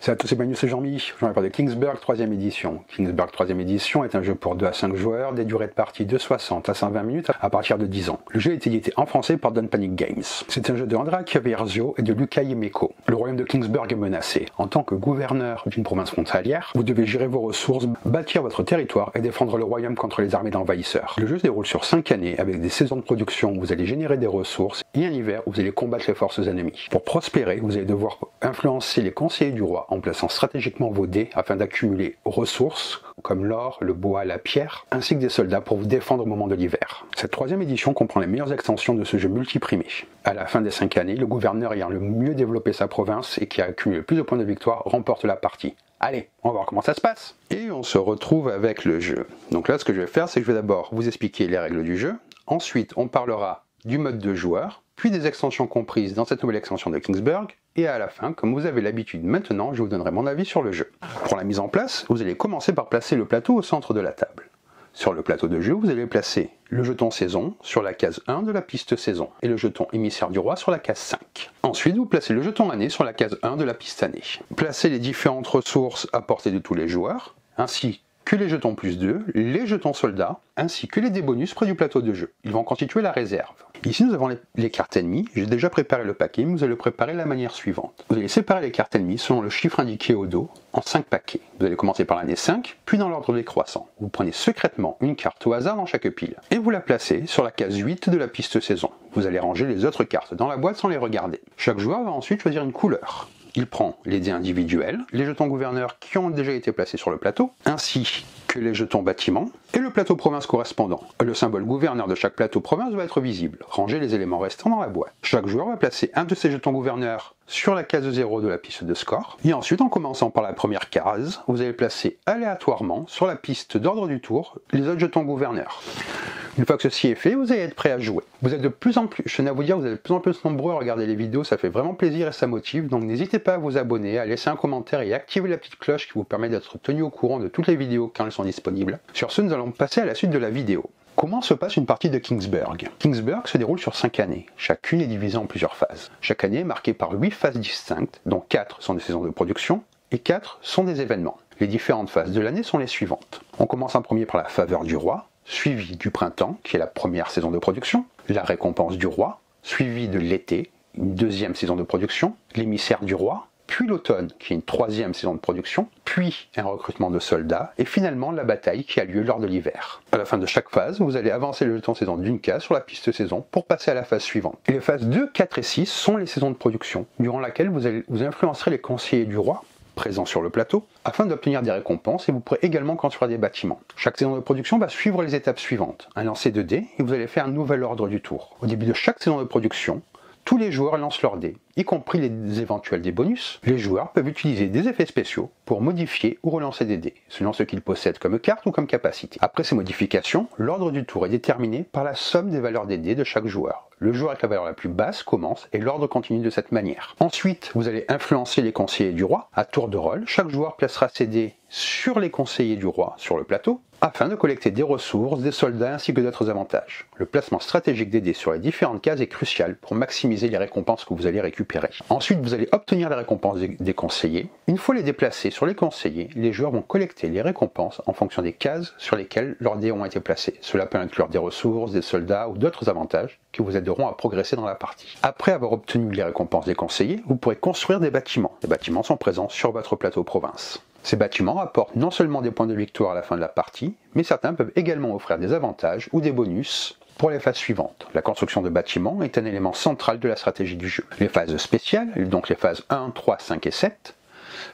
Salut à tous, c'est Manu, c'est Jean-Mi. Je vais parler de Kingsburg 3ème édition. Kingsburg 3ème édition est un jeu pour 2 à 5 joueurs, des durées de partie de 60 à 120 minutes à partir de 10 ans. Le jeu est édité en français par Don't Panic Games. C'est un jeu de Andrea Chiaverzio et de Luca Iemeko. Le royaume de Kingsburg est menacé. En tant que gouverneur d'une province frontalière, vous devez gérer vos ressources, bâtir votre territoire et défendre le royaume contre les armées d'envahisseurs. Le jeu se déroule sur 5 années avec des saisons de production où vous allez générer des ressources et un hiver où vous allez combattre les forces ennemies. Pour prospérer, vous allez devoir influencer les conseillers du roi en plaçant stratégiquement vos dés afin d'accumuler ressources comme l'or, le bois, la pierre, ainsi que des soldats pour vous défendre au moment de l'hiver. Cette 3ème édition comprend les meilleures extensions de ce jeu multiprimé. À la fin des 5 années, le gouverneur ayant le mieux développé sa province et qui a accumulé le plus de points de victoire remporte la partie. Allez, on va voir comment ça se passe. Et on se retrouve avec le jeu. Donc là, ce que je vais faire, c'est que je vais d'abord vous expliquer les règles du jeu. Ensuite, on parlera du mode de joueur, puis des extensions comprises dans cette nouvelle extension de Kingsburg, et à la fin, comme vous avez l'habitude maintenant, je vous donnerai mon avis sur le jeu. Pour la mise en place, vous allez commencer par placer le plateau au centre de la table. Sur le plateau de jeu, vous allez placer le jeton saison sur la case 1 de la piste saison, et le jeton émissaire du roi sur la case 5. Ensuite, vous placez le jeton année sur la case 1 de la piste année. Placez les différentes ressources à portée de tous les joueurs, ainsi que les jetons plus 2, les jetons soldats, ainsi que les dés bonus près du plateau de jeu. Ils vont constituer la réserve. Ici, nous avons les cartes ennemies. J'ai déjà préparé le paquet, mais vous allez le préparer de la manière suivante. Vous allez séparer les cartes ennemies selon le chiffre indiqué au dos en 5 paquets. Vous allez commencer par l'année 5, puis dans l'ordre décroissant. Vous prenez secrètement une carte au hasard dans chaque pile, et vous la placez sur la case 8 de la piste saison. Vous allez ranger les autres cartes dans la boîte sans les regarder. Chaque joueur va ensuite choisir une couleur. Il prend les dés individuels, les jetons gouverneurs qui ont déjà été placés sur le plateau, ainsi que les jetons bâtiments, et le plateau province correspondant. Le symbole gouverneur de chaque plateau province va être visible. Rangez les éléments restants dans la boîte. Chaque joueur va placer un de ses jetons gouverneurs sur la case 0 de la piste de score, et ensuite en commençant par la première case, vous allez placer aléatoirement sur la piste d'ordre du tour les autres jetons gouverneurs. Une fois que ceci est fait, vous allez être prêt à jouer. Vous êtes de plus en plus, je tenais à vous dire, vous êtes de plus en plus nombreux à regarder les vidéos, ça fait vraiment plaisir et ça motive, donc n'hésitez pas à vous abonner, à laisser un commentaire et à activer la petite cloche qui vous permet d'être tenu au courant de toutes les vidéos quand elles sont disponibles. Sur ce, nous allons passer à la suite de la vidéo. Comment se passe une partie de Kingsburg? Kingsburg se déroule sur 5 années. Chacune est divisée en plusieurs phases. Chaque année est marquée par 8 phases distinctes, dont 4 sont des saisons de production et 4 sont des événements. Les différentes phases de l'année sont les suivantes. On commence en premier par la faveur du roi, suivi du printemps, qui est la première saison de production, la récompense du roi, suivi de l'été, une deuxième saison de production, l'émissaire du roi, puis l'automne, qui est une troisième saison de production, puis un recrutement de soldats, et finalement la bataille qui a lieu lors de l'hiver. À la fin de chaque phase, vous allez avancer le jeton saison d'une case sur la piste saison pour passer à la phase suivante. Et les phases 2, 4 et 6 sont les saisons de production, durant laquelle vous influencerez les conseillers du roi, présents sur le plateau, afin d'obtenir des récompenses, et vous pourrez également construire des bâtiments. Chaque saison de production va suivre les étapes suivantes. Un lancer de dés, et vous allez faire un nouvel ordre du tour. Au début de chaque saison de production, tous les joueurs lancent leurs dés, y compris les éventuels dés bonus. Les joueurs peuvent utiliser des effets spéciaux pour modifier ou relancer des dés, selon ce qu'ils possèdent comme carte ou comme capacité. Après ces modifications, l'ordre du tour est déterminé par la somme des valeurs des dés de chaque joueur. Le joueur avec la valeur la plus basse commence et l'ordre continue de cette manière. Ensuite, vous allez influencer les conseillers du roi. À tour de rôle, chaque joueur placera ses dés sur les conseillers du roi sur le plateau, afin de collecter des ressources, des soldats ainsi que d'autres avantages. Le placement stratégique des dés sur les différentes cases est crucial pour maximiser les récompenses que vous allez récupérer. Ensuite, vous allez obtenir les récompenses des conseillers. Une fois les dés placés sur les conseillers, les joueurs vont collecter les récompenses en fonction des cases sur lesquelles leurs dés ont été placés. Cela peut inclure des ressources, des soldats ou d'autres avantages qui vous aideront à progresser dans la partie. Après avoir obtenu les récompenses des conseillers, vous pourrez construire des bâtiments. Les bâtiments sont présents sur votre plateau province. Ces bâtiments apportent non seulement des points de victoire à la fin de la partie, mais certains peuvent également offrir des avantages ou des bonus pour les phases suivantes. La construction de bâtiments est un élément central de la stratégie du jeu. Les phases spéciales, donc les phases 1, 3, 5 et 7,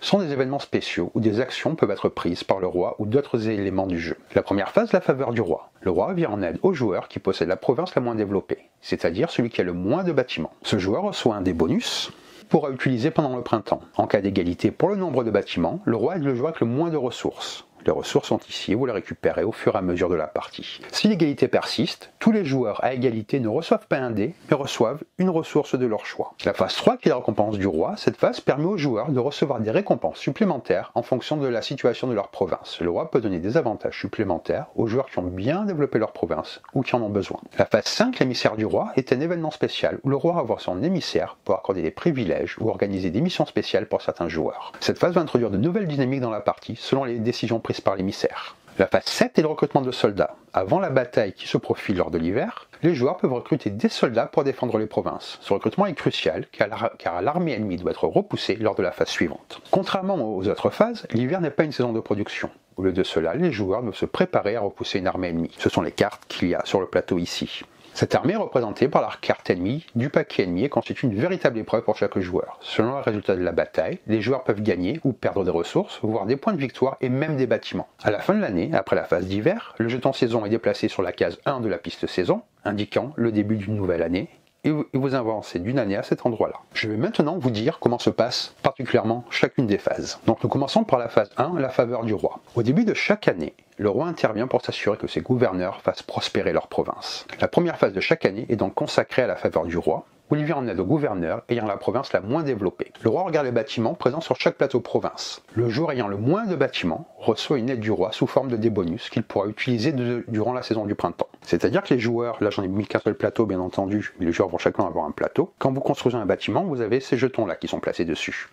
sont des événements spéciaux où des actions peuvent être prises par le roi ou d'autres éléments du jeu. La première phase, la faveur du roi. Le roi vient en aide au joueur qui possède la province la moins développée, c'est-à-dire celui qui a le moins de bâtiments. Ce joueur reçoit un des bonus pourra utiliser pendant le printemps. En cas d'égalité pour le nombre de bâtiments, le roi aide le joueur avec le moins de ressources. Les ressources sont ici et vous les récupérez au fur et à mesure de la partie. Si l'égalité persiste, tous les joueurs à égalité ne reçoivent pas un dé, mais reçoivent une ressource de leur choix. La phase 3, qui est la récompense du roi, cette phase permet aux joueurs de recevoir des récompenses supplémentaires en fonction de la situation de leur province. Le roi peut donner des avantages supplémentaires aux joueurs qui ont bien développé leur province ou qui en ont besoin. La phase 5, l'émissaire du roi, est un événement spécial où le roi va voir son émissaire pour accorder des privilèges ou organiser des missions spéciales pour certains joueurs. Cette phase va introduire de nouvelles dynamiques dans la partie selon les décisions prises par l'émissaire. La phase 7 est le recrutement de soldats. Avant la bataille qui se profile lors de l'hiver, les joueurs peuvent recruter des soldats pour défendre les provinces. Ce recrutement est crucial car l'armée ennemie doit être repoussée lors de la phase suivante. Contrairement aux autres phases, l'hiver n'est pas une saison de production. Au lieu de cela, les joueurs doivent se préparer à repousser une armée ennemie. Ce sont les cartes qu'il y a sur le plateau ici. Cette armée est représentée par la carte ennemie du paquet ennemi et constitue une véritable épreuve pour chaque joueur. Selon le résultat de la bataille, les joueurs peuvent gagner ou perdre des ressources, voire des points de victoire et même des bâtiments. À la fin de l'année, après la phase d'hiver, le jeton saison est déplacé sur la case 1 de la piste saison, indiquant le début d'une nouvelle année, et vous avancez d'une année à cet endroit-là. Je vais maintenant vous dire comment se passe particulièrement chacune des phases. Donc nous commençons par la phase 1, la faveur du roi. Au début de chaque année, le roi intervient pour s'assurer que ses gouverneurs fassent prospérer leur province. La première phase de chaque année est donc consacrée à la faveur du roi, où il vient en aide au gouverneur ayant la province la moins développée. Le roi regarde les bâtiments présents sur chaque plateau province. Le joueur ayant le moins de bâtiments reçoit une aide du roi sous forme de dés bonus qu'il pourra utiliser durant la saison du printemps. C'est-à-dire que les joueurs, là j'en ai mis qu'un seul plateau bien entendu, mais les joueurs vont chacun avoir un plateau. Quand vous construisez un bâtiment, vous avez ces jetons-là qui sont placés dessus.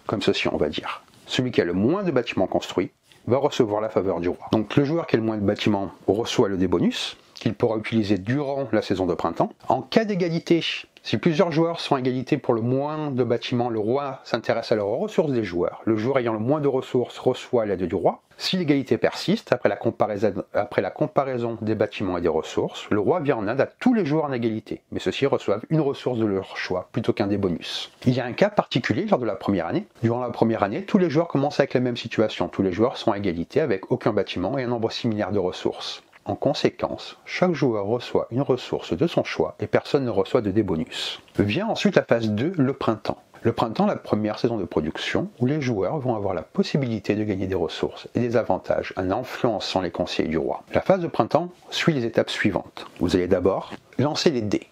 Comme ceci on va dire. Celui qui a le moins de bâtiments construits va recevoir la faveur du roi. Donc le joueur qui a le moins de bâtiments reçoit le dé bonus, qu'il pourra utiliser durant la saison de printemps. En cas d'égalité, si plusieurs joueurs sont à égalité pour le moins de bâtiments, le roi s'intéresse à leurs ressources des joueurs. Le joueur ayant le moins de ressources reçoit l'aide du roi. Si l'égalité persiste, après la comparaison des bâtiments et des ressources, le roi vient en aide à tous les joueurs en égalité, mais ceux-ci reçoivent une ressource de leur choix plutôt qu'un des bonus. Il y a un cas particulier lors de la première année. Durant la première année, tous les joueurs commencent avec la même situation. Tous les joueurs sont à égalité avec aucun bâtiment et un nombre similaire de ressources. En conséquence, chaque joueur reçoit une ressource de son choix et personne ne reçoit de dés bonus. Vient ensuite la phase 2, le printemps. Le printemps, la première saison de production, où les joueurs vont avoir la possibilité de gagner des ressources et des avantages en influençant les conseillers du roi. La phase de printemps suit les étapes suivantes. Vous allez d'abord lancer les dés.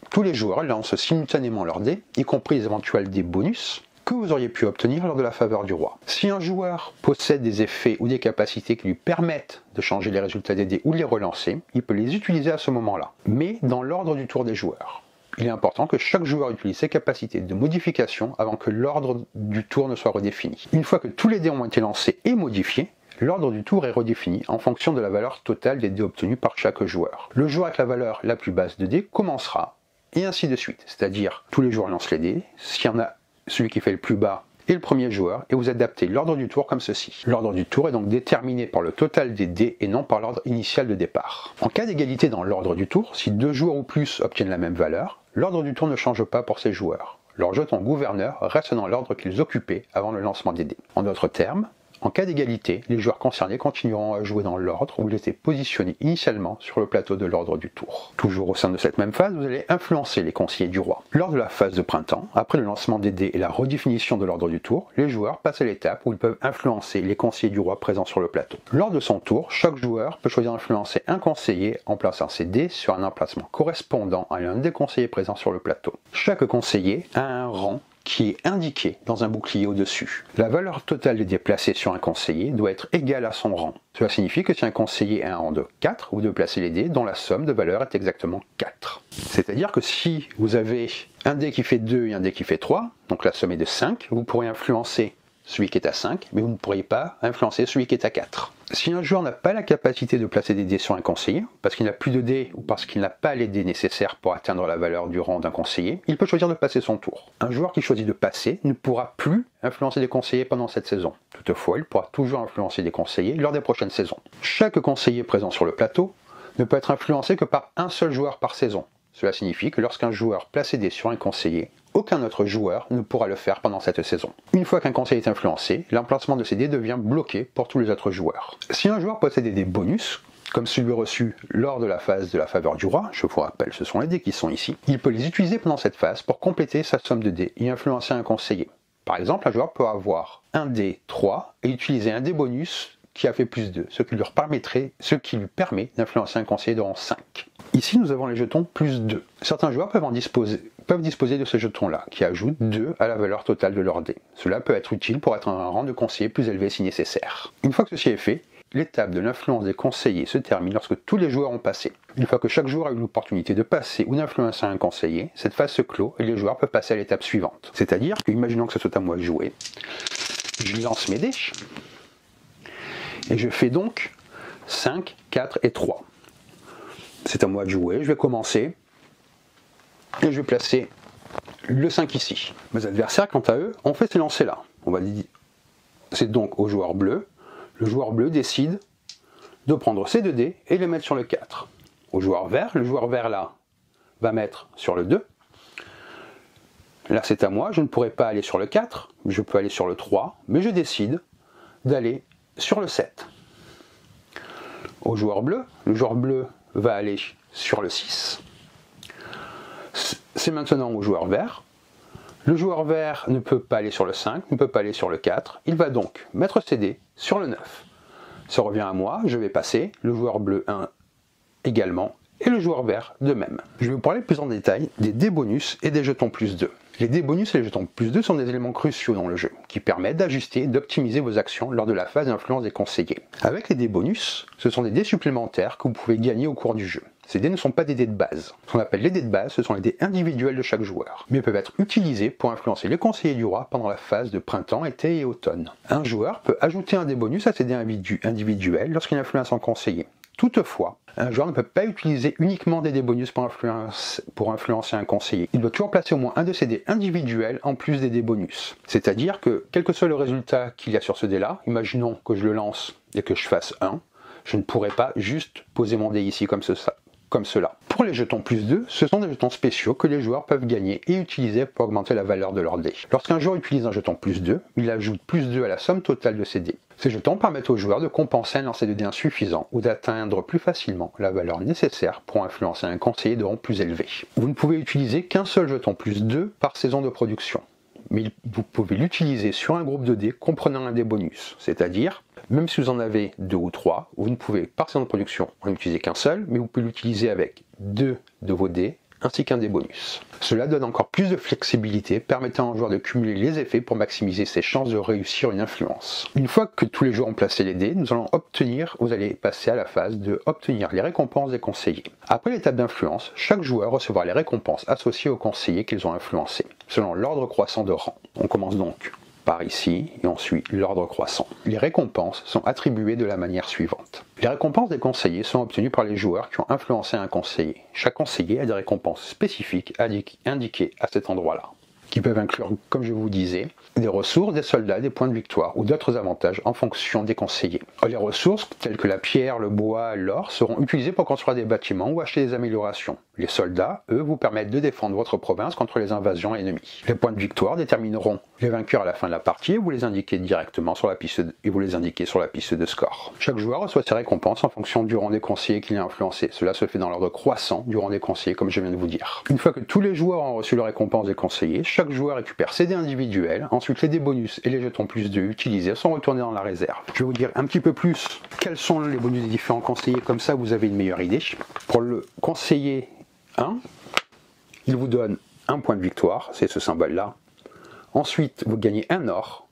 Tous les joueurs lancent simultanément leurs dés, y compris les éventuels dés bonus, que vous auriez pu obtenir lors de la faveur du roi. Si un joueur possède des effets ou des capacités qui lui permettent de changer les résultats des dés ou de les relancer, il peut les utiliser à ce moment-là, mais dans l'ordre du tour des joueurs. Il est important que chaque joueur utilise ses capacités de modification avant que l'ordre du tour ne soit redéfini. Une fois que tous les dés ont été lancés et modifiés, l'ordre du tour est redéfini en fonction de la valeur totale des dés obtenus par chaque joueur. Le joueur avec la valeur la plus basse de dés commencera, et ainsi de suite. C'est-à-dire, tous les joueurs lancent les dés, s'il y en a celui qui fait le plus bas est le premier joueur, et vous adaptez l'ordre du tour comme ceci. L'ordre du tour est donc déterminé par le total des dés et non par l'ordre initial de départ. En cas d'égalité dans l'ordre du tour, si deux joueurs ou plus obtiennent la même valeur, l'ordre du tour ne change pas pour ces joueurs. Leur jeton gouverneur reste dans l'ordre qu'ils occupaient avant le lancement des dés. En d'autres termes, en cas d'égalité, les joueurs concernés continueront à jouer dans l'ordre où ils étaient positionnés initialement sur le plateau de l'ordre du tour. Toujours au sein de cette même phase, vous allez influencer les conseillers du roi. Lors de la phase de printemps, après le lancement des dés et la redéfinition de l'ordre du tour, les joueurs passent à l'étape où ils peuvent influencer les conseillers du roi présents sur le plateau. Lors de son tour, chaque joueur peut choisir d'influencer un conseiller en plaçant ses dés sur un emplacement correspondant à l'un des conseillers présents sur le plateau. Chaque conseiller a un rang qui est indiqué dans un bouclier au-dessus. La valeur totale des dés placés sur un conseiller doit être égale à son rang. Cela signifie que si un conseiller a un rang de 4, vous devez placer les dés dont la somme de valeur est exactement 4. C'est-à-dire que si vous avez un dé qui fait 2 et un dé qui fait 3, donc la somme est de 5, vous pourrez influencer celui qui est à 5, mais vous ne pourriez pas influencer celui qui est à 4. Si un joueur n'a pas la capacité de placer des dés sur un conseiller, parce qu'il n'a plus de dés ou parce qu'il n'a pas les dés nécessaires pour atteindre la valeur du rang d'un conseiller, il peut choisir de passer son tour. Un joueur qui choisit de passer ne pourra plus influencer des conseillers pendant cette saison. Toutefois, il pourra toujours influencer des conseillers lors des prochaines saisons. Chaque conseiller présent sur le plateau ne peut être influencé que par un seul joueur par saison. Cela signifie que lorsqu'un joueur place des dés sur un conseiller, aucun autre joueur ne pourra le faire pendant cette saison. Une fois qu'un conseiller est influencé, l'emplacement de ces dés devient bloqué pour tous les autres joueurs. Si un joueur possède des dés bonus, comme celui reçu lors de la phase de la faveur du roi, je vous rappelle, ce sont les dés qui sont ici, il peut les utiliser pendant cette phase pour compléter sa somme de dés et influencer un conseiller. Par exemple, un joueur peut avoir un dé 3 et utiliser un dé bonus qui a fait plus 2, ce qui lui permet d'influencer un conseiller de rang 5. Ici, nous avons les jetons plus 2. Certains joueurs peuvent disposer de ces jetons-là, qui ajoutent 2 à la valeur totale de leur dé. Cela peut être utile pour être un rang de conseiller plus élevé si nécessaire. Une fois que ceci est fait, l'étape de l'influence des conseillers se termine lorsque tous les joueurs ont passé. Une fois que chaque joueur a eu l'opportunité de passer ou d'influencer un conseiller, cette phase se clôt et les joueurs peuvent passer à l'étape suivante. C'est-à-dire que, imaginons que ce soit à moi de jouer, je lance mes dés et je fais donc 5, 4 et 3. C'est à moi de jouer, je vais commencer et je vais placer le 5 ici. Mes adversaires, quant à eux, ont fait ces lancers-là. C'est donc au joueur bleu. Le joueur bleu décide de prendre ces 2 dés et les mettre sur le 4. Au joueur vert, le joueur vert là va mettre sur le 2. Là c'est à moi, je ne pourrai pas aller sur le 4, je peux aller sur le 3, mais je décide d'aller sur le 7. Au joueur bleu, le joueur bleu va aller sur le 6. C'est maintenant au joueur vert. Le joueur vert ne peut pas aller sur le 5, ne peut pas aller sur le 4. Il va donc mettre ses dés sur le 9. Ça revient à moi, je vais passer, le joueur bleu 1 également, et le joueur vert de même. Je vais vous parler plus en détail des dés bonus et des jetons plus 2. Les dés bonus et les jetons plus 2 sont des éléments cruciaux dans le jeu, qui permettent d'ajuster et d'optimiser vos actions lors de la phase d'influence des conseillers. Avec les dés bonus, ce sont des dés supplémentaires que vous pouvez gagner au cours du jeu. Ces dés ne sont pas des dés de base. Ce qu'on appelle les dés de base, ce sont les dés individuels de chaque joueur, mais peuvent être utilisés pour influencer les conseillers du roi pendant la phase de printemps, été et automne. Un joueur peut ajouter un dé bonus à ses dés individuels lorsqu'il influence un conseiller. Toutefois, un joueur ne peut pas utiliser uniquement des dés bonus pour influencer un conseiller. Il doit toujours placer au moins un de ses dés individuels en plus des dés bonus. C'est-à-dire que, quel que soit le résultat qu'il y a sur ce dé-là, imaginons que je le lance et que je fasse 1, je ne pourrai pas juste poser mon dé ici comme cela. Pour les jetons plus 2, ce sont des jetons spéciaux que les joueurs peuvent gagner et utiliser pour augmenter la valeur de leur dé. Lorsqu'un joueur utilise un jeton plus 2, il ajoute plus 2 à la somme totale de ses dés. Ces jetons permettent aux joueurs de compenser un lancer de dés insuffisant ou d'atteindre plus facilement la valeur nécessaire pour influencer un conseiller de rang plus élevé. Vous ne pouvez utiliser qu'un seul jeton plus 2 par saison de production, mais vous pouvez l'utiliser sur un groupe de dés comprenant un dé bonus, c'est-à-dire, même si vous en avez 2 ou 3, vous ne pouvez par saison de production en utiliser qu'un seul, mais vous pouvez l'utiliser avec 2 de vos dés ainsi qu'un dé bonus. Cela donne encore plus de flexibilité, permettant au joueur de cumuler les effets pour maximiser ses chances de réussir une influence. Une fois que tous les joueurs ont placé les dés, vous allez passer à la phase de obtenir les récompenses des conseillers. Après l'étape d'influence, chaque joueur recevra les récompenses associées aux conseillers qu'ils ont influencés, selon l'ordre croissant de rang. On commence donc par ici, et on suit l'ordre croissant. Les récompenses sont attribuées de la manière suivante. Les récompenses des conseillers sont obtenues par les joueurs qui ont influencé un conseiller. Chaque conseiller a des récompenses spécifiques indiquées à cet endroit-là, qui peuvent inclure, comme je vous disais, des ressources, des soldats, des points de victoire ou d'autres avantages en fonction des conseillers. Les ressources, telles que la pierre, le bois, l'or, seront utilisées pour construire des bâtiments ou acheter des améliorations. Les soldats, eux, vous permettent de défendre votre province contre les invasions ennemies. Les points de victoire détermineront les vainqueurs à la fin de la partie et vous les indiquez directement sur la piste de score. Chaque joueur reçoit ses récompenses en fonction du rang des conseillers qu'il a influencé. Cela se fait dans l'ordre croissant du rang des conseillers, comme je viens de vous dire. Une fois que tous les joueurs ont reçu leurs récompenses des conseillers, chaque joueur récupère ses dés individuels. Ensuite, les dés bonus et les jetons plus 2 utilisés sont retournés dans la réserve. Je vais vous dire un petit peu plus quels sont les bonus des différents conseillers, comme ça vous avez une meilleure idée. Pour le conseiller 1, il vous donne un point de victoire, c'est ce symbole-là. Ensuite, vous gagnez un or,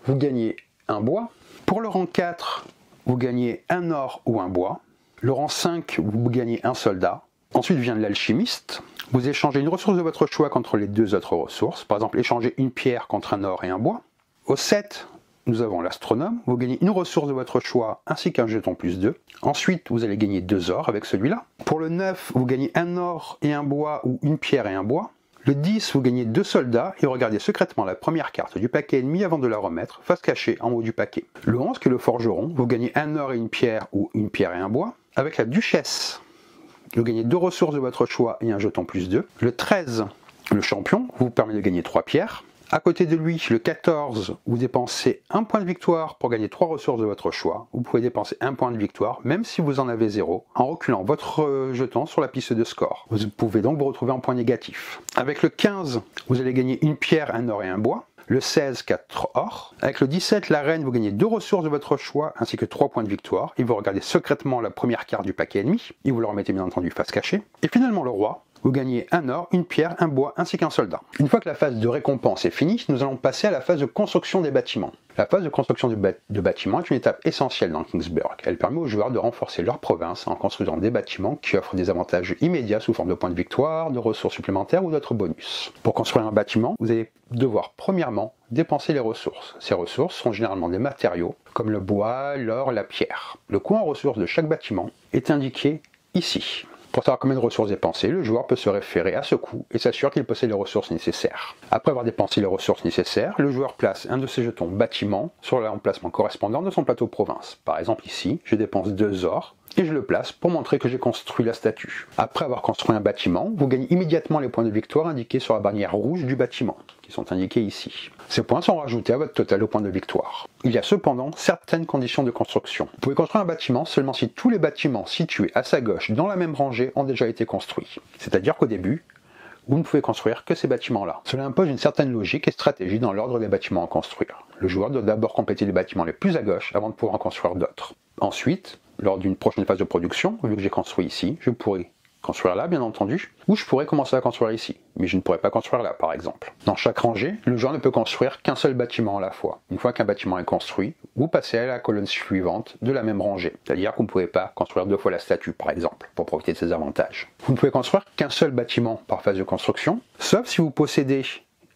vous gagnez un bois. Pour le rang 4, vous gagnez un or ou un bois. Le rang 5, vous gagnez un soldat. Ensuite vient l'alchimiste. Vous échangez une ressource de votre choix contre les 2 autres ressources. Par exemple, échanger une pierre contre un or et un bois. Au 7, nous avons l'astronome. Vous gagnez une ressource de votre choix ainsi qu'un jeton plus 2. Ensuite, vous allez gagner 2 ors avec celui-là. Pour le 9, vous gagnez un or et un bois ou une pierre et un bois. Le 10, vous gagnez 2 soldats et regardez secrètement la première carte du paquet ennemi avant de la remettre, face cachée en haut du paquet. Le 11, qui est le forgeron, vous gagnez un or et une pierre ou une pierre et un bois. Avec la duchesse, vous gagnez 2 ressources de votre choix et un jeton plus 2. Le 13, le champion, vous permet de gagner 3 pierres. À côté de lui, le 14, vous dépensez un point de victoire pour gagner 3 ressources de votre choix. Vous pouvez dépenser un point de victoire, même si vous en avez 0, en reculant votre jeton sur la piste de score. Vous pouvez donc vous retrouver en point négatif. Avec le 15, vous allez gagner une pierre, un or et un bois. Le 16, 4 or. Avec le 17, la reine, vous gagnez 2 ressources de votre choix ainsi que 3 points de victoire. Et vous regardez secrètement la première carte du paquet ennemi et vous le remettez bien entendu face cachée. Et finalement le roi, vous gagnez un or, une pierre, un bois ainsi qu'un soldat. Une fois que la phase de récompense est finie, nous allons passer à la phase de construction des bâtiments. La phase de construction de bâtiments est une étape essentielle dans Kingsburg. Elle permet aux joueurs de renforcer leur province en construisant des bâtiments qui offrent des avantages immédiats sous forme de points de victoire, de ressources supplémentaires ou d'autres bonus. Pour construire un bâtiment, vous allez devoir premièrement dépenser les ressources. Ces ressources sont généralement des matériaux comme le bois, l'or, la pierre. Le coût en ressources de chaque bâtiment est indiqué ici. Pour savoir combien de ressources dépenser, le joueur peut se référer à ce coût et s'assure qu'il possède les ressources nécessaires. Après avoir dépensé les ressources nécessaires, le joueur place un de ses jetons bâtiment sur l'emplacement correspondant de son plateau province. Par exemple ici, je dépense 2 ors et je le place pour montrer que j'ai construit la statue. Après avoir construit un bâtiment, vous gagnez immédiatement les points de victoire indiqués sur la bannière rouge du bâtiment, qui sont indiqués ici. Ces points sont rajoutés à votre total de points de victoire. Il y a cependant certaines conditions de construction. Vous pouvez construire un bâtiment seulement si tous les bâtiments situés à sa gauche dans la même rangée ont déjà été construits. C'est-à-dire qu'au début, vous ne pouvez construire que ces bâtiments-là. Cela impose une certaine logique et stratégie dans l'ordre des bâtiments à construire. Le joueur doit d'abord compléter les bâtiments les plus à gauche avant de pouvoir en construire d'autres. Ensuite, lors d'une prochaine phase de production, vu que j'ai construit ici, je pourrai construire là bien entendu, ou je pourrais commencer à construire ici, mais je ne pourrais pas construire là par exemple. Dans chaque rangée, le joueur ne peut construire qu'un seul bâtiment à la fois. Une fois qu'un bâtiment est construit, vous passez à la colonne suivante de la même rangée, c'est-à-dire que vous ne pouvez pas construire 2 fois la statue par exemple, pour profiter de ses avantages. Vous ne pouvez construire qu'un seul bâtiment par phase de construction, sauf si vous possédez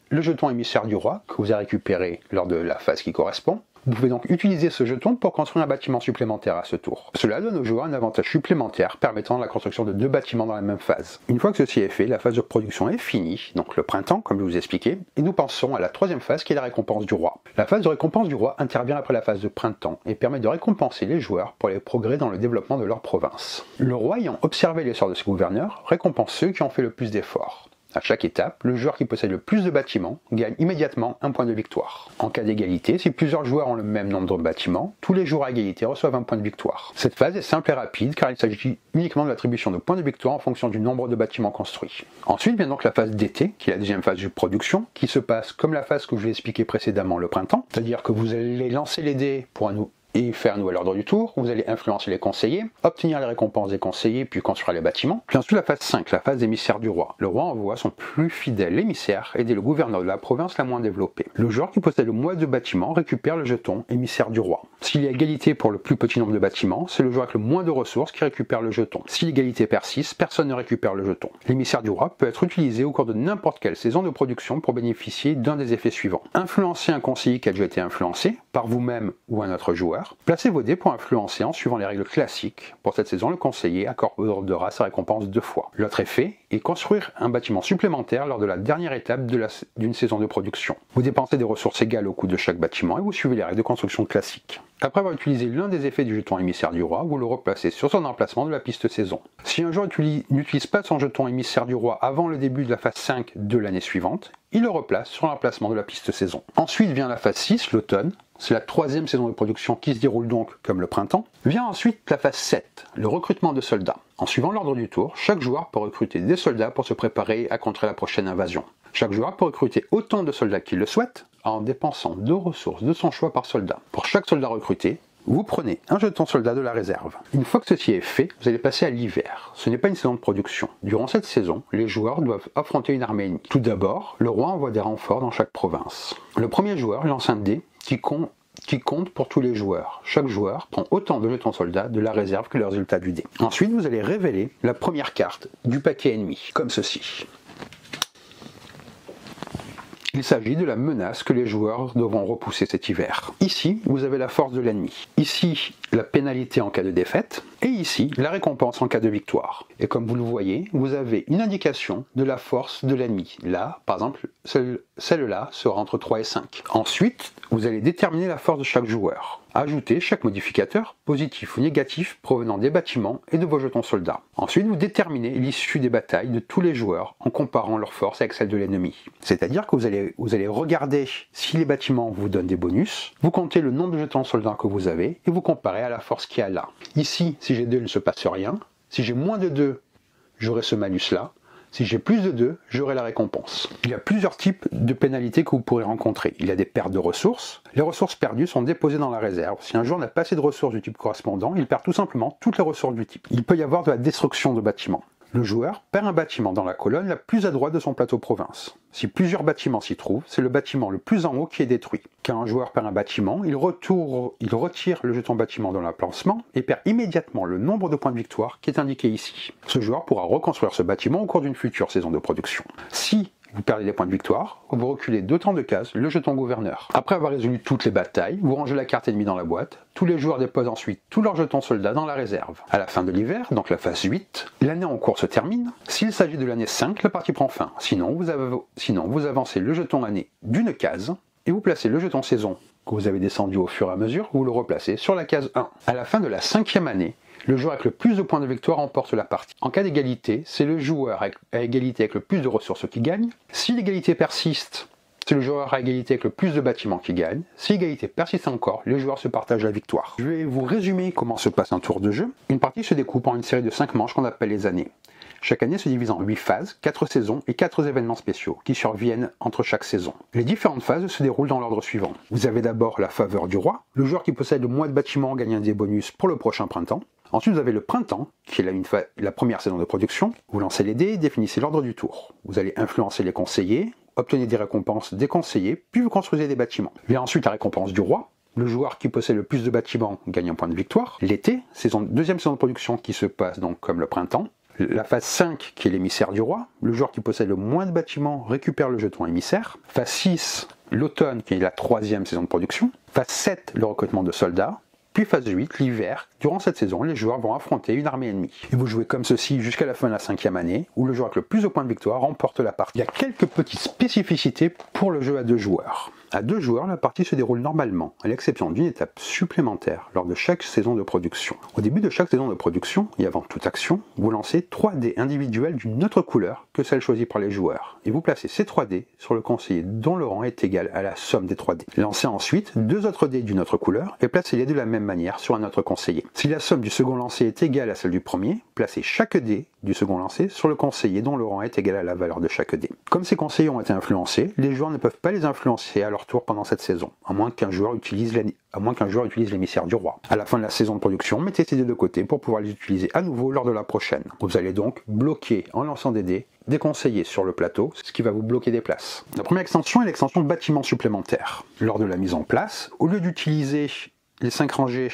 le jeton émissaire du roi que vous avez récupéré lors de la phase qui correspond. Vous pouvez donc utiliser ce jeton pour construire un bâtiment supplémentaire à ce tour. Cela donne aux joueurs un avantage supplémentaire permettant la construction de 2 bâtiments dans la même phase. Une fois que ceci est fait, la phase de production est finie, donc le printemps comme je vous ai expliqué, et nous passons à la 3e phase qui est la récompense du roi. La phase de récompense du roi intervient après la phase de printemps et permet de récompenser les joueurs pour les progrès dans le développement de leur province. Le roi ayant observé l'essor de ses gouverneurs, récompense ceux qui ont fait le plus d'efforts. À chaque étape, le joueur qui possède le plus de bâtiments gagne immédiatement un point de victoire. En cas d'égalité, si plusieurs joueurs ont le même nombre de bâtiments, tous les joueurs à égalité reçoivent un point de victoire. Cette phase est simple et rapide car il s'agit uniquement de l'attribution de points de victoire en fonction du nombre de bâtiments construits. Ensuite vient donc la phase d'été, qui est la 2e phase de production, qui se passe comme la phase que je vous ai expliqué précédemment, le printemps, c'est-à-dire que vous allez lancer les dés pour et faire un nouvel ordre du tour, vous allez influencer les conseillers, obtenir les récompenses des conseillers, puis construire les bâtiments. Puis ensuite la phase 5, la phase émissaire du roi. Le roi envoie son plus fidèle émissaire aider le gouverneur de la province la moins développée. Le joueur qui possède le moins de bâtiments récupère le jeton émissaire du roi. S'il y a égalité pour le plus petit nombre de bâtiments, c'est le joueur avec le moins de ressources qui récupère le jeton. Si l'égalité persiste, personne ne récupère le jeton. L'émissaire du roi peut être utilisé au cours de n'importe quelle saison de production pour bénéficier d'un des effets suivants. Influencer un conseiller qui a déjà été influencé, par vous-même ou un autre joueur. Placez vos dés pour influencer en suivant les règles classiques. Pour cette saison, le conseiller accordera sa récompense 2 fois. L'autre effet est construire un bâtiment supplémentaire lors de la dernière étape d'une saison de production. Vous dépensez des ressources égales au coût de chaque bâtiment et vous suivez les règles de construction classiques. Après avoir utilisé l'un des effets du jeton émissaire du roi, vous le replacez sur son emplacement de la piste saison. Si un joueur n'utilise pas son jeton émissaire du roi avant le début de la phase 5 de l'année suivante, il le replace sur l'emplacement de la piste saison. Ensuite vient la phase 6, l'automne. C'est la 3e saison de production qui se déroule donc comme le printemps. Vient ensuite la phase 7, le recrutement de soldats. En suivant l'ordre du tour, chaque joueur peut recruter des soldats pour se préparer à contrer la prochaine invasion. Chaque joueur peut recruter autant de soldats qu'il le souhaite en dépensant 2 ressources de son choix par soldat. Pour chaque soldat recruté, vous prenez un jeton soldat de la réserve. Une fois que ceci est fait, vous allez passer à l'hiver. Ce n'est pas une saison de production. Durant cette saison, les joueurs doivent affronter une armée ennemie. Tout d'abord, le roi envoie des renforts dans chaque province. Le premier joueur lance un dé qui compte pour tous les joueurs. Chaque joueur prend autant de jetons soldats de la réserve que le résultat du dé. Ensuite, vous allez révéler la première carte du paquet ennemi, comme ceci. Il s'agit de la menace que les joueurs devront repousser cet hiver. Ici, vous avez la force de l'ennemi. Ici, la pénalité en cas de défaite. Et ici, la récompense en cas de victoire. Et comme vous le voyez, vous avez une indication de la force de l'ennemi. Là, par exemple, celle-là sera entre 3 et 5. Ensuite, vous allez déterminer la force de chaque joueur. Ajoutez chaque modificateur, positif ou négatif, provenant des bâtiments et de vos jetons soldats. Ensuite, vous déterminez l'issue des batailles de tous les joueurs en comparant leur force avec celle de l'ennemi. C'est-à-dire que vous allez regarder si les bâtiments vous donnent des bonus, vous comptez le nombre de jetons soldats que vous avez et vous comparez à la force qu'il y a là. Ici, si j'ai 2, il ne se passe rien. Si j'ai moins de 2, j'aurai ce malus-là. Si j'ai plus de 2, j'aurai la récompense. Il y a plusieurs types de pénalités que vous pourrez rencontrer. Il y a des pertes de ressources. Les ressources perdues sont déposées dans la réserve. Si un joueur n'a pas assez de ressources du type correspondant, il perd tout simplement toutes les ressources du type. Il peut y avoir de la destruction de bâtiments. Le joueur perd un bâtiment dans la colonne la plus à droite de son plateau province. Si plusieurs bâtiments s'y trouvent, c'est le bâtiment le plus en haut qui est détruit. Quand un joueur perd un bâtiment, il retire le jeton bâtiment dans l'emplacement et perd immédiatement le nombre de points de victoire qui est indiqué ici. Ce joueur pourra reconstruire ce bâtiment au cours d'une future saison de production. Si vous perdez des points de victoire, vous reculez d'autant de cases le jeton gouverneur. Après avoir résolu toutes les batailles, vous rangez la carte ennemie dans la boîte. Tous les joueurs déposent ensuite tous leurs jetons soldats dans la réserve. À la fin de l'hiver, donc la phase 8, l'année en cours se termine. S'il s'agit de l'année 5, la partie prend fin. Sinon, vous avancez le jeton année d'une case et vous placez le jeton saison que vous avez descendu au fur et à mesure, vous le replacez sur la case 1. À la fin de la 5e année, le joueur avec le plus de points de victoire remporte la partie. En cas d'égalité, c'est le joueur à égalité avec le plus de ressources qui gagne. Si l'égalité persiste, c'est le joueur à égalité avec le plus de bâtiments qui gagne. Si l'égalité persiste encore, les joueurs se partagent la victoire. Je vais vous résumer comment se passe un tour de jeu. Une partie se découpe en une série de 5 manches qu'on appelle les années. Chaque année se divise en 8 phases, 4 saisons et 4 événements spéciaux qui surviennent entre chaque saison. Les différentes phases se déroulent dans l'ordre suivant. Vous avez d'abord la faveur du roi. Le joueur qui possède le moins de bâtiments gagne un des bonus pour le prochain printemps. Ensuite, vous avez le printemps, qui est la première saison de production. Vous lancez les dés et définissez l'ordre du tour. Vous allez influencer les conseillers, obtenez des récompenses des conseillers, puis vous construisez des bâtiments. Vient ensuite la récompense du roi. Le joueur qui possède le plus de bâtiments gagne un point de victoire. L'été, deuxième saison de production qui se passe donc comme le printemps. La phase 5, qui est l'émissaire du roi. Le joueur qui possède le moins de bâtiments récupère le jeton émissaire. Phase 6, l'automne, qui est la troisième saison de production. Phase 7, le recrutement de soldats. Puis phase 8, l'hiver. Durant cette saison, les joueurs vont affronter une armée ennemie. Et vous jouez comme ceci jusqu'à la fin de la 5e année, où le joueur avec le plus de points de victoire remporte la partie. Il y a quelques petites spécificités pour le jeu à 2 joueurs. À 2 joueurs, la partie se déroule normalement, à l'exception d'une étape supplémentaire lors de chaque saison de production. Au début de chaque saison de production, et avant toute action, vous lancez 3 dés individuels d'une autre couleur que celle choisie par les joueurs, et vous placez ces 3 dés sur le conseiller dont le rang est égal à la somme des 3 dés. Lancez ensuite 2 autres dés d'une autre couleur, et placez-les de la même manière sur un autre conseiller. Si la somme du second lancé est égale à celle du premier, placez chaque dé du second lancé sur le conseiller dont le rang est égal à la valeur de chaque dé. Comme ces conseillers ont été influencés, les joueurs ne peuvent pas les influencer à leur tour pendant cette saison, à moins qu'un joueur utilise l'émissaire du roi. À la fin de la saison de production, mettez ces dés de côté pour pouvoir les utiliser à nouveau lors de la prochaine. Vous allez donc bloquer en lançant des dés des conseillers sur le plateau, ce qui va vous bloquer des places. La première extension est l'extension bâtiment supplémentaire. Lors de la mise en place, au lieu d'utiliser les 5 rangées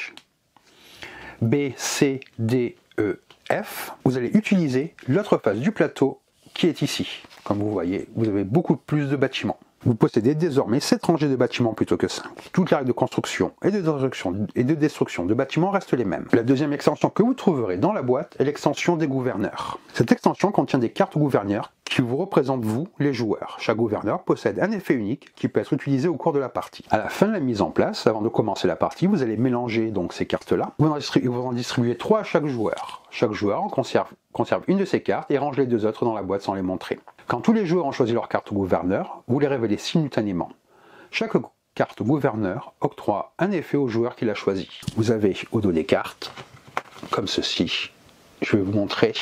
B, C, D, E, F, vous allez utiliser l'autre face du plateau qui est ici. Comme vous voyez, vous avez beaucoup plus de bâtiments. Vous possédez désormais 7 rangées de bâtiments plutôt que 5. Toutes les règles de construction et de destruction de bâtiments restent les mêmes. La deuxième extension que vous trouverez dans la boîte est l'extension des gouverneurs. Cette extension contient des cartes gouverneurs qui vous représentent vous, les joueurs. Chaque gouverneur possède un effet unique qui peut être utilisé au cours de la partie. À la fin de la mise en place, avant de commencer la partie, vous allez mélanger donc ces cartes-là. Vous en distribuez 3 à chaque joueur. Chaque joueur en conserve une de ces cartes et range les 2 autres dans la boîte sans les montrer. Quand tous les joueurs ont choisi leur carte gouverneur, vous les révélez simultanément. Chaque carte gouverneur octroie un effet au joueur qui l'a choisi. Vous avez au dos des cartes, comme ceci. Je vais vous montrer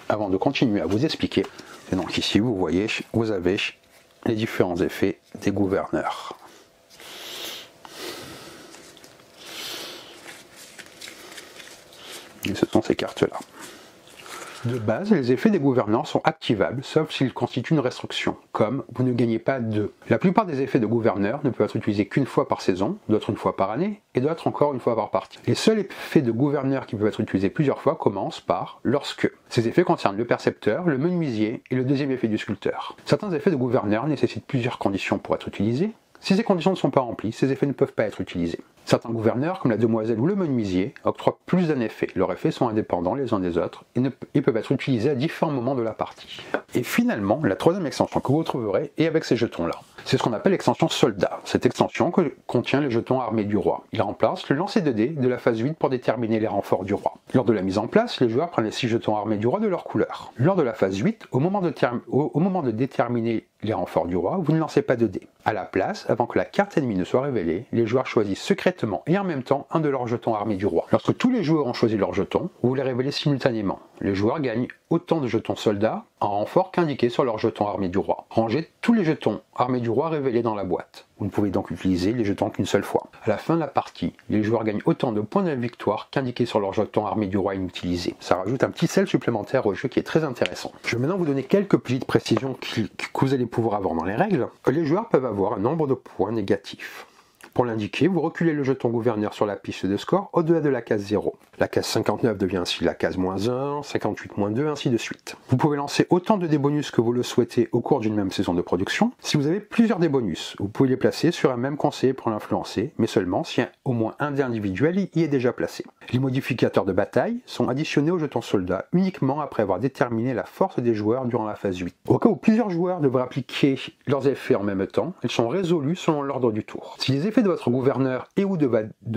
avant de continuer à vous expliquer. Et donc ici, vous voyez, vous avez les différents effets des gouverneurs. Et ce sont ces cartes-là. De base, les effets des gouverneurs sont activables, sauf s'ils constituent une restriction, comme vous ne gagnez pas 2. La plupart des effets de gouverneurs ne peuvent être utilisés qu'une fois par saison, d'autres une fois par année, et d'autres encore une fois par partie. Les seuls effets de gouverneurs qui peuvent être utilisés plusieurs fois commencent par « lorsque ». Ces effets concernent le percepteur, le menuisier et le deuxième effet du sculpteur. Certains effets de gouverneurs nécessitent plusieurs conditions pour être utilisés. Si ces conditions ne sont pas remplies, ces effets ne peuvent pas être utilisés. Certains gouverneurs, comme la demoiselle ou le menuisier, octroient plus d'un effet. Leurs effets sont indépendants les uns des autres et peuvent être utilisés à différents moments de la partie. Et finalement, la troisième extension que vous trouverez est avec ces jetons-là. C'est ce qu'on appelle l'extension soldat. Cette extension contient les jetons armés du roi. Il remplace le lancer de dés de la phase 8 pour déterminer les renforts du roi. Lors de la mise en place, les joueurs prennent les 6 jetons armés du roi de leur couleur. Lors de la phase 8, au moment de déterminer les renforts du roi, vous ne lancez pas de dés. À la place, avant que la carte ennemie ne soit révélée, les joueurs choisissent secrètement directement et en même temps un de leurs jetons armés du roi. Lorsque tous les joueurs ont choisi leur jeton, vous les révélez simultanément. Les joueurs gagnent autant de jetons soldats en renfort qu'indiqué sur leur jeton armé du roi. Rangez tous les jetons armés du roi révélés dans la boîte. Vous ne pouvez donc utiliser les jetons qu'une seule fois. À la fin de la partie, les joueurs gagnent autant de points de victoire qu'indiqué sur leur jeton armé du roi inutilisé. Ça rajoute un petit sel supplémentaire au jeu qui est très intéressant. Je vais maintenant vous donner quelques petites précisions que vous allez pouvoir avoir dans les règles. Les joueurs peuvent avoir un nombre de points négatifs. Pour l'indiquer, vous reculez le jeton gouverneur sur la piste de score au-delà de la case 0. La case 59 devient ainsi la case -1, 58 -2, ainsi de suite. Vous pouvez lancer autant de débonus que vous le souhaitez au cours d'une même saison de production. Si vous avez plusieurs débonus, vous pouvez les placer sur un même conseiller pour l'influencer, mais seulement si au moins un dé individuel y est déjà placé. Les modificateurs de bataille sont additionnés au jeton soldat uniquement après avoir déterminé la force des joueurs durant la phase 8. Au cas où plusieurs joueurs devraient appliquer leurs effets en même temps, ils sont résolus selon l'ordre du tour. Si les effets de votre gouverneur et ou de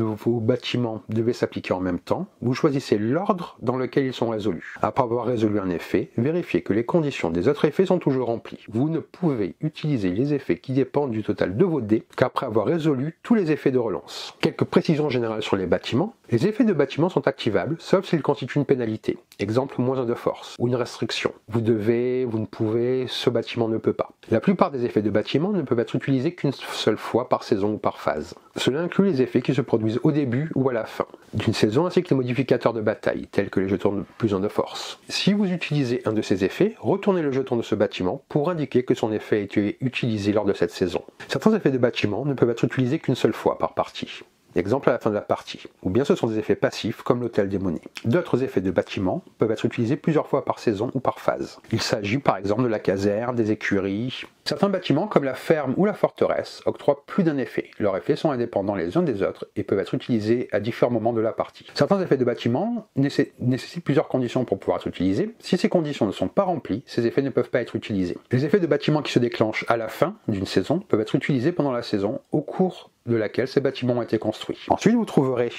vos bâtiments devaient s'appliquer en même temps, vous choisissez l'ordre dans lequel ils sont résolus. Après avoir résolu un effet, vérifiez que les conditions des autres effets sont toujours remplies. Vous ne pouvez utiliser les effets qui dépendent du total de vos dés qu'après avoir résolu tous les effets de relance. Quelques précisions générales sur les bâtiments. Les effets de bâtiments sont activables, sauf s'ils constituent une pénalité. Exemple, -1 de force, ou une restriction. Vous devez, vous ne pouvez, ce bâtiment ne peut pas. La plupart des effets de bâtiment ne peuvent être utilisés qu'une seule fois par saison ou par phase. Cela inclut les effets qui se produisent au début ou à la fin d'une saison, ainsi que les modificateurs de bataille, tels que les jetons de +1 de force. Si vous utilisez un de ces effets, retournez le jeton de ce bâtiment pour indiquer que son effet a été utilisé lors de cette saison. Certains effets de bâtiment ne peuvent être utilisés qu'une seule fois par partie. Exemple à la fin de la partie, ou bien ce sont des effets passifs comme l'hôtel des monnaies. D'autres effets de bâtiment peuvent être utilisés plusieurs fois par saison ou par phase. Il s'agit par exemple de la caserne, des écuries. Certains bâtiments comme la ferme ou la forteresse octroient plus d'un effet. Leurs effets sont indépendants les uns des autres et peuvent être utilisés à différents moments de la partie. Certains effets de bâtiment nécessitent plusieurs conditions pour pouvoir être utilisés. Si ces conditions ne sont pas remplies, ces effets ne peuvent pas être utilisés. Les effets de bâtiment qui se déclenchent à la fin d'une saison peuvent être utilisés pendant la saison au cours de laquelle ces bâtiments ont été construits. Ensuite, vous trouverez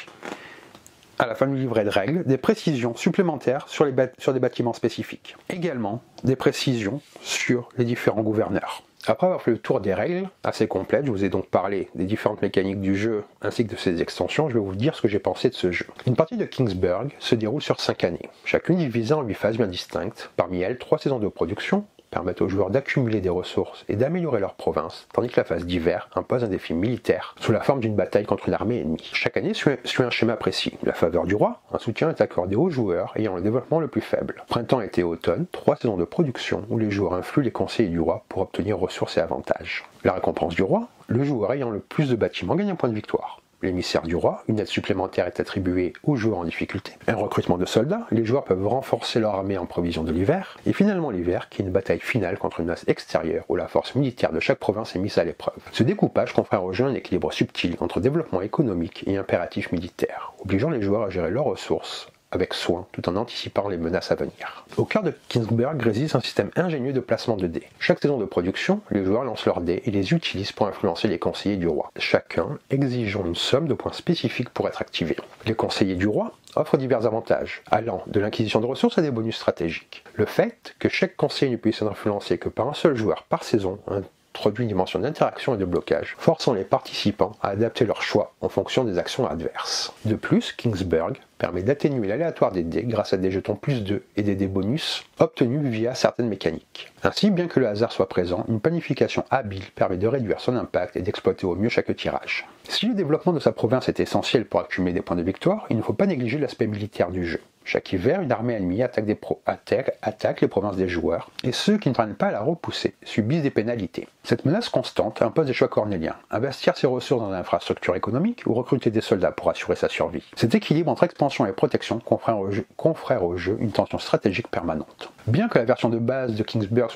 à la fin du livret de règles des précisions supplémentaires sur des bâtiments spécifiques. Également, des précisions sur les différents gouverneurs. Après avoir fait le tour des règles, assez complètes, je vous ai donc parlé des différentes mécaniques du jeu ainsi que de ses extensions, je vais vous dire ce que j'ai pensé de ce jeu. Une partie de Kingsburg se déroule sur 5 années, chacune divisée en 8 phases bien distinctes, parmi elles 3 saisons de production, permettent aux joueurs d'accumuler des ressources et d'améliorer leur province, tandis que la phase d'hiver impose un défi militaire sous la forme d'une bataille contre une armée ennemie. Chaque année suit un schéma précis. La faveur du roi, un soutien est accordé aux joueurs ayant le développement le plus faible. Printemps, été, automne, 3 saisons de production où les joueurs influent les conseillers du roi pour obtenir ressources et avantages. La récompense du roi, le joueur ayant le plus de bâtiments gagne un point de victoire. L'émissaire du roi, une aide supplémentaire est attribuée aux joueurs en difficulté. Un recrutement de soldats, les joueurs peuvent renforcer leur armée en provision de l'hiver. Et finalement l'hiver, qui est une bataille finale contre une menace extérieure où la force militaire de chaque province est mise à l'épreuve. Ce découpage confère au jeu un équilibre subtil entre développement économique et impératif militaire, obligeant les joueurs à gérer leurs ressources avec soin, tout en anticipant les menaces à venir. Au cœur de Kingsburg réside un système ingénieux de placement de dés. Chaque saison de production, les joueurs lancent leurs dés et les utilisent pour influencer les conseillers du roi, chacun exigeant une somme de points spécifiques pour être activés. Les conseillers du roi offrent divers avantages, allant de l'acquisition de ressources à des bonus stratégiques. Le fait que chaque conseiller ne puisse être influencé que par un seul joueur par saison introduit une dimension d'interaction et de blocage, forçant les participants à adapter leur choix en fonction des actions adverses. De plus, Kingsburg permet d'atténuer l'aléatoire des dés grâce à des jetons +2 et des dés bonus obtenus via certaines mécaniques. Ainsi, bien que le hasard soit présent, une planification habile permet de réduire son impact et d'exploiter au mieux chaque tirage. Si le développement de sa province est essentiel pour accumuler des points de victoire, il ne faut pas négliger l'aspect militaire du jeu. Chaque hiver, une armée ennemie attaque les provinces des joueurs, et ceux qui ne parviennent pas à la repousser subissent des pénalités. Cette menace constante impose des choix cornéliens, investir ses ressources dans l'infrastructure économique ou recruter des soldats pour assurer sa survie. Cet équilibre entre expansion et protection confère au jeu une tension stratégique permanente. Bien que la version de base de Kingsburg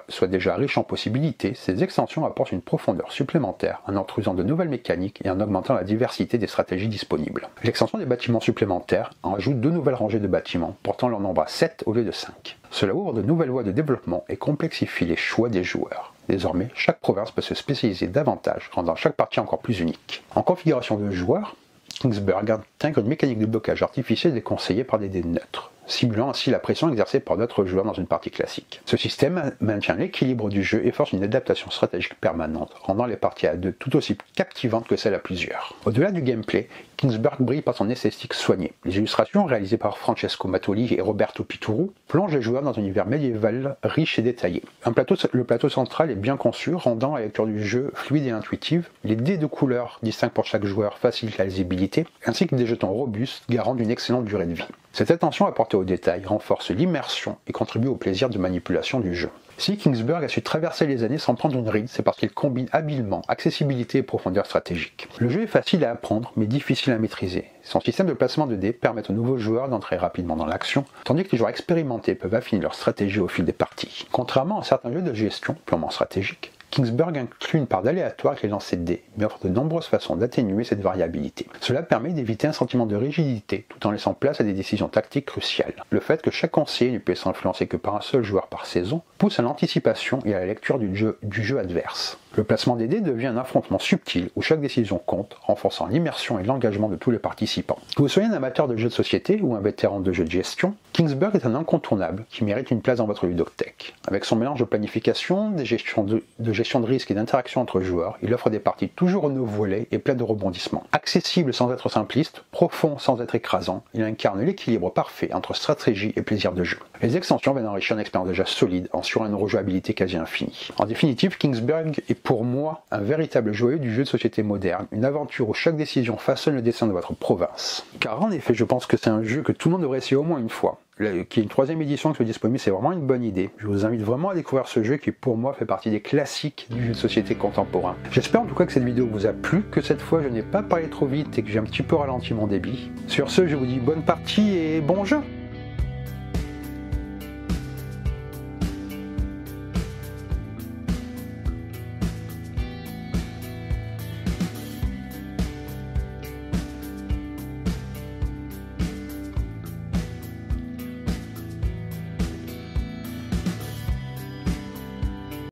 soit déjà riche en possibilités, ces extensions apportent une profondeur supplémentaire en introduisant de nouvelles mécaniques et en augmentant la diversité des stratégies disponibles. L'extension des bâtiments supplémentaires en ajoute 2 nouvelles rangées de bâtiments, portant leur nombre à 7 au lieu de 5. Cela ouvre de nouvelles voies de développement et complexifie les choix des joueurs. Désormais, chaque province peut se spécialiser davantage, rendant chaque partie encore plus unique. En configuration de joueurs, Kingsburg intègre une mécanique de blocage artificiel déconseillée par des dés neutres. simulant ainsi la pression exercée par d'autres joueurs dans une partie classique. Ce système maintient l'équilibre du jeu et force une adaptation stratégique permanente, rendant les parties à 2 tout aussi captivantes que celles à plusieurs. Au-delà du gameplay, Kingsburg brille par son esthétique soignée. Les illustrations réalisées par Francesco Mattoli et Roberto Pituru plongent les joueurs dans un univers médiéval riche et détaillé. Le plateau central est bien conçu, rendant la lecture du jeu fluide et intuitive. Les dés de couleurs distincts pour chaque joueur facilitent la lisibilité, ainsi que des jetons robustes garant d'une excellente durée de vie. Cette attention apportée aux détails renforce l'immersion et contribue au plaisir de manipulation du jeu. Si Kingsburg a su traverser les années sans prendre une ride, c'est parce qu'il combine habilement accessibilité et profondeur stratégique. Le jeu est facile à apprendre, mais difficile à maîtriser. Son système de placement de dés permet aux nouveaux joueurs d'entrer rapidement dans l'action, tandis que les joueurs expérimentés peuvent affiner leur stratégie au fil des parties. Contrairement à certains jeux de gestion purement stratégiques, Kingsburg inclut une part d'aléatoire avec les lancers de dés, mais offre de nombreuses façons d'atténuer cette variabilité. Cela permet d'éviter un sentiment de rigidité, tout en laissant place à des décisions tactiques cruciales. Le fait que chaque conseiller ne puisse s'influencer que par un seul joueur par saison pousse à l'anticipation et à la lecture du jeu adverse. Le placement des dés devient un affrontement subtil où chaque décision compte, renforçant l'immersion et l'engagement de tous les participants. Que vous soyez un amateur de jeux de société ou un vétéran de jeux de gestion, Kingsburg est un incontournable qui mérite une place dans votre ludothèque. Avec son mélange de planification, de gestion de risque et d'interaction entre joueurs, il offre des parties toujours renouvelées et pleines de rebondissements. Accessible sans être simpliste, profond sans être écrasant, il incarne l'équilibre parfait entre stratégie et plaisir de jeu. Les extensions viennent enrichir une expérience déjà solide en assurant une rejouabilité quasi infinie. En définitive, Kingsburg est pour moi un véritable joyau du jeu de société moderne, une aventure où chaque décision façonne le destin de votre province. Car en effet, je pense que c'est un jeu que tout le monde devrait essayer au moins une fois. Qui est une 3e édition qui soit disponible, c'est vraiment une bonne idée. Je vous invite vraiment à découvrir ce jeu qui pour moi fait partie des classiques du jeu de société contemporain. J'espère en tout cas que cette vidéo vous a plu, que cette fois je n'ai pas parlé trop vite et que j'ai un petit peu ralenti mon débit. Sur ce, je vous dis bonne partie et bon jeu!